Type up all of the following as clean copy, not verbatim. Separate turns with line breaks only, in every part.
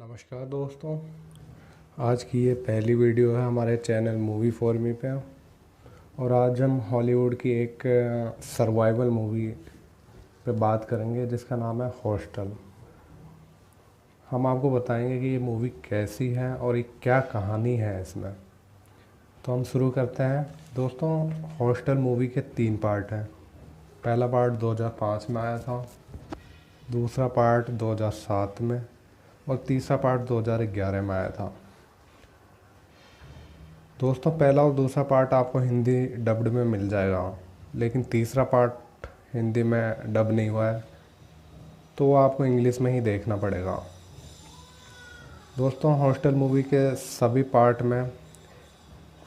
नमस्कार दोस्तों। आज की ये पहली वीडियो है हमारे चैनल मूवी फॉर मी पे। और आज हम हॉलीवुड की एक सर्वाइवल मूवी पे बात करेंगे जिसका नाम है हॉस्टल। हम आपको बताएंगे कि ये मूवी कैसी है और ये क्या कहानी है इसमें। तो हम शुरू करते हैं दोस्तों। हॉस्टल मूवी के 3 पार्ट हैं। पहला पार्ट 2005 में आया था, दूसरा पार्ट 2007 में और तीसरा पार्ट 2011 में आया था। दोस्तों पहला और दूसरा पार्ट आपको हिंदी डब्ड में मिल जाएगा, लेकिन तीसरा पार्ट हिंदी में डब नहीं हुआ है, तो वो आपको इंग्लिश में ही देखना पड़ेगा। दोस्तों हॉस्टल मूवी के सभी पार्ट में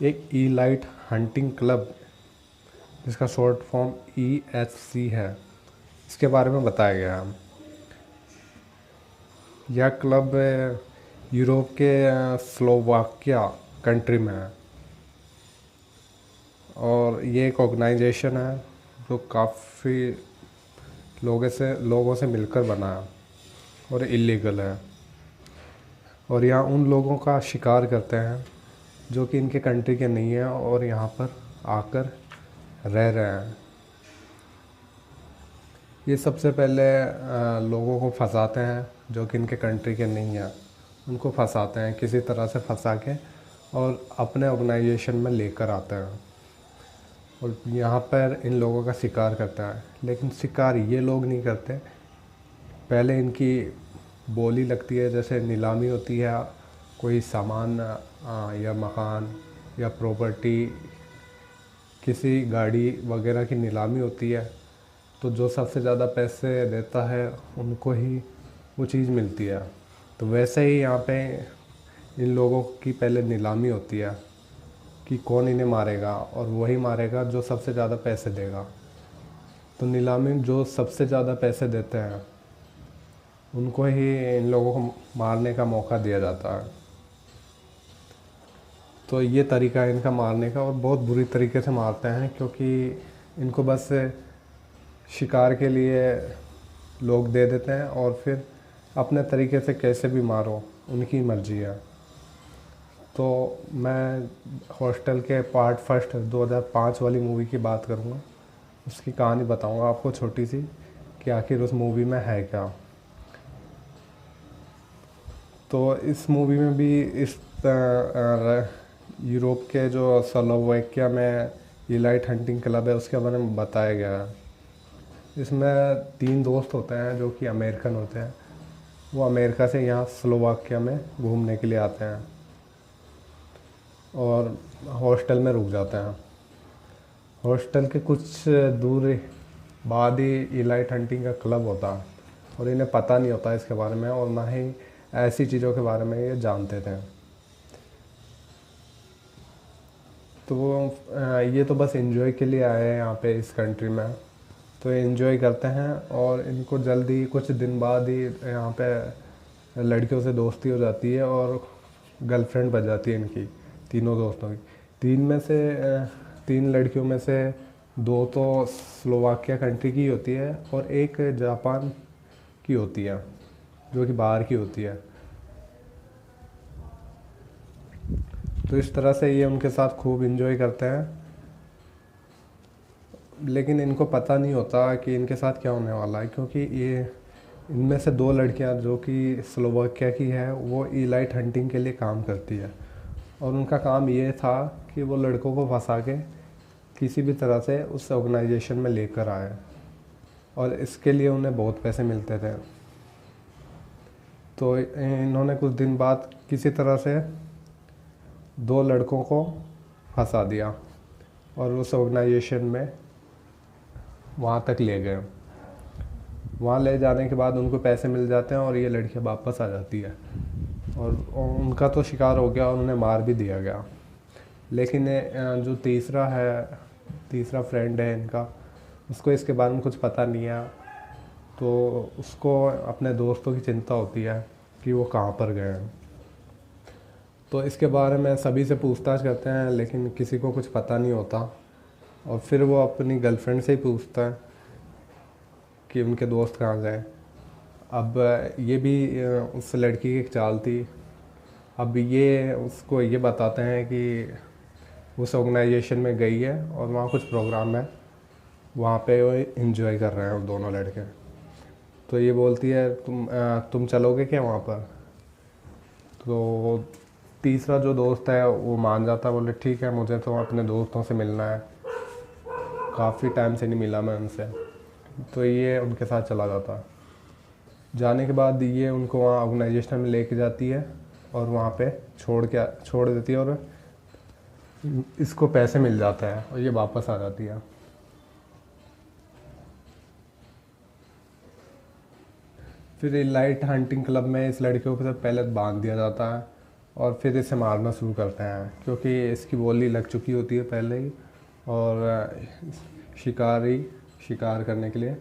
एक इलाइट हंटिंग क्लब, जिसका शॉर्ट फॉर्म EHC है, इसके बारे में बताया गया है। यह क्लब यूरोप के स्लोवाकिया कंट्री में है और ये एक ऑर्गेनाइजेशन है जो काफ़ी लोगों से मिलकर बना है और इलीगल है। और यहाँ उन लोगों का शिकार करते हैं जो कि इनके कंट्री के नहीं हैं और यहाँ पर आकर रह रहे हैं। ये सबसे पहले लोगों को फंसाते हैं जो कि इनके कंट्री के नहीं हैं, उनको फंसाते हैं किसी तरह से फंसा के और अपने ऑर्गेनाइजेशन में लेकर आते हैं और यहाँ पर इन लोगों का शिकार करता है। लेकिन शिकार ये लोग नहीं करते, पहले इनकी बोली लगती है, जैसे नीलामी होती है कोई सामान या मकान या प्रॉपर्टी, किसी गाड़ी वगैरह की नीलामी होती है, तो जो सबसे ज़्यादा पैसे देता है उनको ही वो चीज़ मिलती है। तो वैसे ही यहाँ पे इन लोगों की पहले नीलामी होती है कि कौन इन्हें मारेगा, और वही मारेगा जो सबसे ज़्यादा पैसे देगा। तो नीलामी जो सबसे ज़्यादा पैसे देते हैं उनको ही इन लोगों को मारने का मौका दिया जाता है। तो ये तरीका है इनका मारने का, और बहुत बुरी तरीके से मारते हैं क्योंकि इनको बस शिकार के लिए लोग दे देते हैं और फिर अपने तरीके से कैसे भी मारो, उनकी मर्जी है। तो मैं हॉस्टल के पार्ट फर्स्ट 2005 वाली मूवी की बात करूँगा, उसकी कहानी बताऊँगा आपको छोटी सी कि आखिर उस मूवी में है क्या। तो इस मूवी में भी इस यूरोप के जो स्लोवाकिया में इलाइट हंटिंग क्लब है उसके बारे में बताया गया है। इसमें 3 दोस्त होते हैं जो कि अमेरिकन होते हैं। वो अमेरिका से यहाँ स्लोवाकिया में घूमने के लिए आते हैं और हॉस्टल में रुक जाते हैं। हॉस्टल के कुछ दूर बाद ही इलाइट हंटिंग का क्लब होता है और इन्हें पता नहीं होता इसके बारे में, और ना ही ऐसी चीज़ों के बारे में ये जानते थे। तो ये तो बस एंजॉय के लिए आए हैं यहाँ पे इस कंट्री में, तो एंजॉय करते हैं। और इनको जल्दी कुछ दिन बाद ही यहाँ पे लड़कियों से दोस्ती हो जाती है और गर्लफ्रेंड बन जाती है इनकी, तीनों दोस्तों की। 3 लड़कियों में से 2 तो स्लोवाकिया कंट्री की होती है और एक जापान की होती है जो कि बाहर की होती है। तो इस तरह से ये उनके साथ खूब एंजॉय करते हैं, लेकिन इनको पता नहीं होता कि इनके साथ क्या होने वाला है, क्योंकि ये इनमें से 2 लड़कियां जो कि स्लोवाकिया की है वो इलाइट हंटिंग के लिए काम करती है, और उनका काम ये था कि वो लड़कों को फंसा के किसी भी तरह से उस ऑर्गेनाइजेशन में लेकर आए, और इसके लिए उन्हें बहुत पैसे मिलते थे। तो इन्होंने कुछ दिन बाद किसी तरह से 2 लड़कों को फंसा दिया और उस ऑर्गेनाइजेशन में वहाँ तक ले गए। वहाँ ले जाने के बाद उनको पैसे मिल जाते हैं और ये लड़कियाँ वापस आ जाती है, और उनका तो शिकार हो गया और उन्हें मार भी दिया गया। लेकिन जो तीसरा फ्रेंड है इनका, उसको इसके बारे में कुछ पता नहीं है, तो उसको अपने दोस्तों की चिंता होती है कि वो कहाँ पर गए हैं। तो इसके बारे में सभी से पूछताछ करते हैं, लेकिन किसी को कुछ पता नहीं होता। और फिर वो अपनी गर्लफ्रेंड से ही पूछता है कि उनके दोस्त कहाँ गए। अब ये भी उस लड़की की एक चाल थी। अब ये उसको ये बताते हैं कि उस ऑर्गेनाइजेशन में गई है और वहाँ कुछ प्रोग्राम है, वहाँ पे वो इन्जॉय कर रहे हैं वो दोनों लड़के। तो ये बोलती है तुम चलोगे क्या वहाँ पर। तो तीसरा जो दोस्त है वो मान जाता है, बोले ठीक है मुझे तो अपने दोस्तों से मिलना है, काफ़ी टाइम से नहीं मिला मैं उनसे। तो ये उनके साथ चला जाता है। जाने के बाद ये उनको वहाँ ऑर्गेनाइजेशन में लेके जाती है और वहाँ पे छोड़ देती है और इसको पैसे मिल जाते हैं और ये वापस आ जाती है। फिर लाइट हंटिंग क्लब में इस लड़के को पहले बांध दिया जाता है और फिर इसे मारना शुरू करते हैं, क्योंकि इसकी बोली लग चुकी होती है पहले ही और शिकार करने के लिए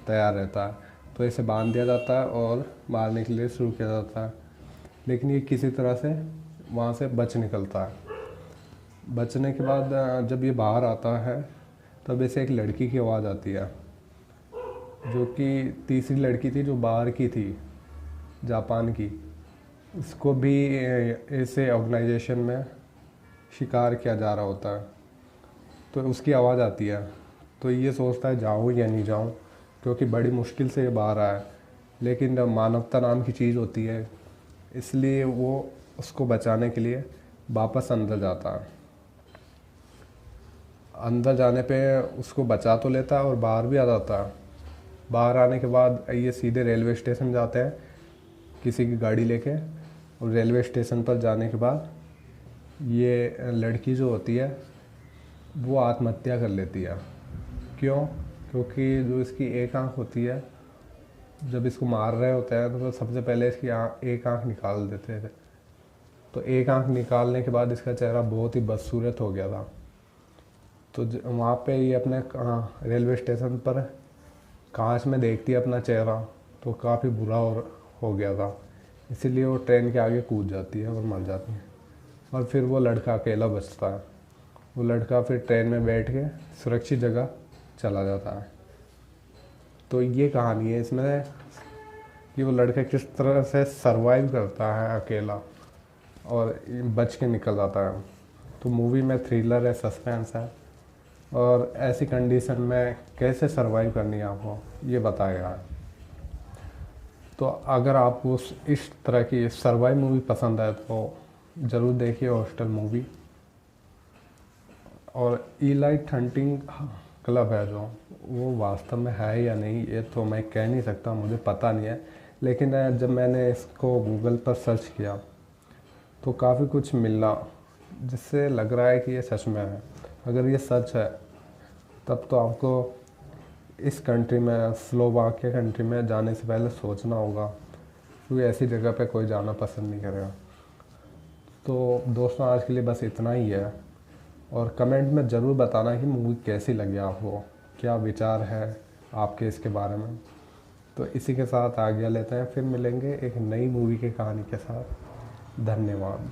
तैयार रहता है। तो इसे बांध दिया जाता है और मारने के लिए शुरू किया जाता है, लेकिन ये किसी तरह से वहाँ से बच निकलता है। बचने के बाद जब ये बाहर आता है तब इसे एक लड़की की आवाज़ आती है, जो कि तीसरी लड़की थी जो बाहर की थी, जापान की। इसको भी ऐसे ऑर्गेनाइजेशन में शिकार किया जा रहा होता है। तो उसकी आवाज़ आती है, तो ये सोचता है जाऊँ या नहीं जाऊँ, क्योंकि बड़ी मुश्किल से ये बाहर आया। लेकिन मानवता नाम की चीज़ होती है, इसलिए वो उसको बचाने के लिए वापस अंदर जाता है। अंदर जाने पे उसको बचा तो लेता है और बाहर भी आ जाता है। बाहर आने के बाद ये सीधे रेलवे स्टेशन जाते हैं किसी की गाड़ी लेके, और रेलवे स्टेशन पर जाने के बाद ये लड़की जो होती है वो आत्महत्या कर लेती है। क्यों? क्योंकि जो इसकी एक आंख होती है, जब इसको मार रहे होते हैं तो सबसे पहले इसकी एक आंख निकाल देते थे। तो एक आंख निकालने के बाद इसका चेहरा बहुत ही बदसूरत हो गया था। तो वहाँ पे ये अपने रेलवे स्टेशन पर कांच में देखती है अपना चेहरा, तो काफ़ी बुरा हो गया था। इसीलिए वो ट्रेन के आगे कूद जाती है और मर जाती है। और फिर वो लड़का अकेला बचता है। वो लड़का फिर ट्रेन में बैठ के सुरक्षित जगह चला जाता है। तो ये कहानी है इसमें कि वो लड़का किस तरह से सरवाइव करता है अकेला और बच के निकल जाता है। तो मूवी में थ्रिलर है, सस्पेंस है, और ऐसी कंडीशन में कैसे सरवाइव करनी है आपको ये बताया है। तो अगर आपको इस तरह की सरवाइव मूवी पसंद है तो ज़रूर देखिए हॉस्टल मूवी। और इलाइट हंटिंग क्लब है जो, वो वास्तव में है या नहीं ये तो मैं कह नहीं सकता, मुझे पता नहीं है। लेकिन जब मैंने इसको गूगल पर सर्च किया तो काफ़ी कुछ मिला जिससे लग रहा है कि ये सच में है। अगर ये सच है तब तो आपको इस कंट्री में, स्लोवाकिया कंट्री में जाने से पहले सोचना होगा, क्योंकि ऐसी जगह पे कोई जाना पसंद नहीं करेगा। तो दोस्तों आज के लिए बस इतना ही है, और कमेंट में ज़रूर बताना कि मूवी कैसी लगी आपको, क्या विचार है आपके इसके बारे में। तो इसी के साथ आज्ञा लेते हैं, फिर मिलेंगे एक नई मूवी की कहानी के साथ। धन्यवाद।